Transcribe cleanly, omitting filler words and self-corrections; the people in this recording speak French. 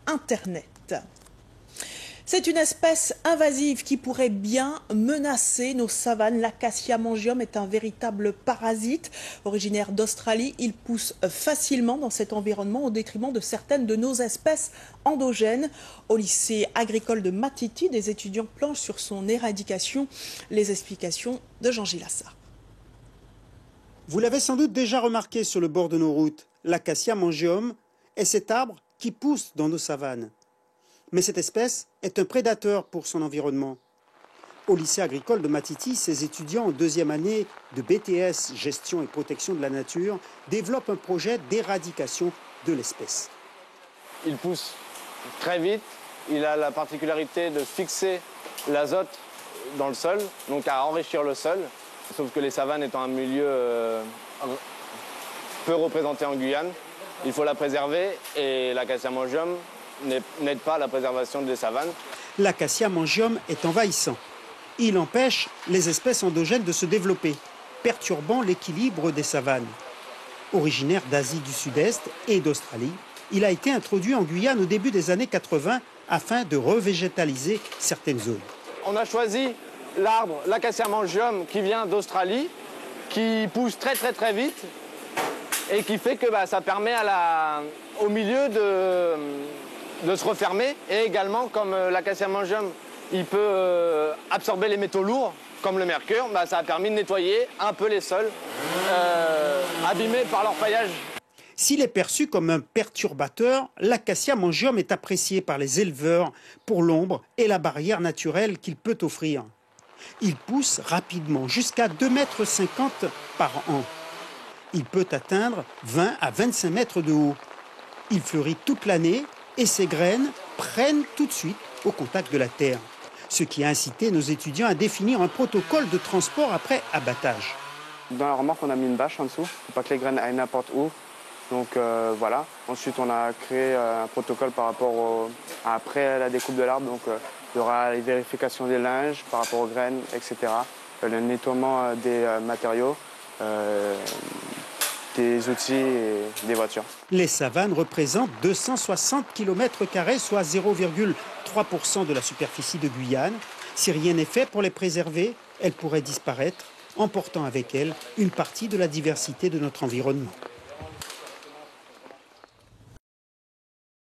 Internet. C'est une espèce invasive qui pourrait bien menacer nos savanes. L'Acacia mangium est un véritable parasite. Originaire d'Australie, il pousse facilement dans cet environnement au détriment de certaines de nos espèces endogènes. Au lycée agricole de Matiti, des étudiants planchent sur son éradication. Les explications de Jean Gilassa. Vous l'avez sans doute déjà remarqué sur le bord de nos routes. L'Acacia mangium est cet arbre qui pousse dans nos savanes. Mais cette espèce est un prédateur pour son environnement. Au lycée agricole de Matiti, ces étudiants en deuxième année de BTS Gestion et Protection de la Nature développent un projet d'éradication de l'espèce. Il pousse très vite, il a la particularité de fixer l'azote dans le sol, donc à enrichir le sol. Sauf que les savanes étant un milieu peu représenté en Guyane, il faut la préserver et l'Acacia mangium n'aide pas à la préservation des savanes. L'Acacia mangium est envahissant. Il empêche les espèces endogènes de se développer, perturbant l'équilibre des savanes. Originaire d'Asie du Sud-Est et d'Australie, il a été introduit en Guyane au début des années 80 afin de revégétaliser certaines zones. On a choisi l'arbre, l'Acacia mangium, qui vient d'Australie, qui pousse très vite et qui fait que ça permet au milieu de se refermer. Et également, comme l'Acacia mangium, il peut absorber les métaux lourds, comme le mercure, ça a permis de nettoyer un peu les sols abîmés par l'orpaillage. S'il est perçu comme un perturbateur, l'Acacia mangium est apprécié par les éleveurs pour l'ombre et la barrière naturelle qu'il peut offrir. Il pousse rapidement, jusqu'à 2,50 m par an. Il peut atteindre 20 à 25 mètres de haut. Il fleurit toute l'année et ses graines prennent tout de suite au contact de la terre. Ce qui a incité nos étudiants à définir un protocole de transport après abattage. Dans la remorque, on a mis une bâche en dessous, pour pas que les graines aillent n'importe où. Donc voilà. Ensuite, on a créé un protocole par rapport après la découpe de l'arbre. Donc il y aura les vérifications des linges par rapport aux graines, etc. Le nettoiement des matériaux, des outils et des voitures. Les savanes représentent 260 km², soit 0,3% de la superficie de Guyane. Si rien n'est fait pour les préserver, elles pourraient disparaître, emportant avec elles une partie de la diversité de notre environnement.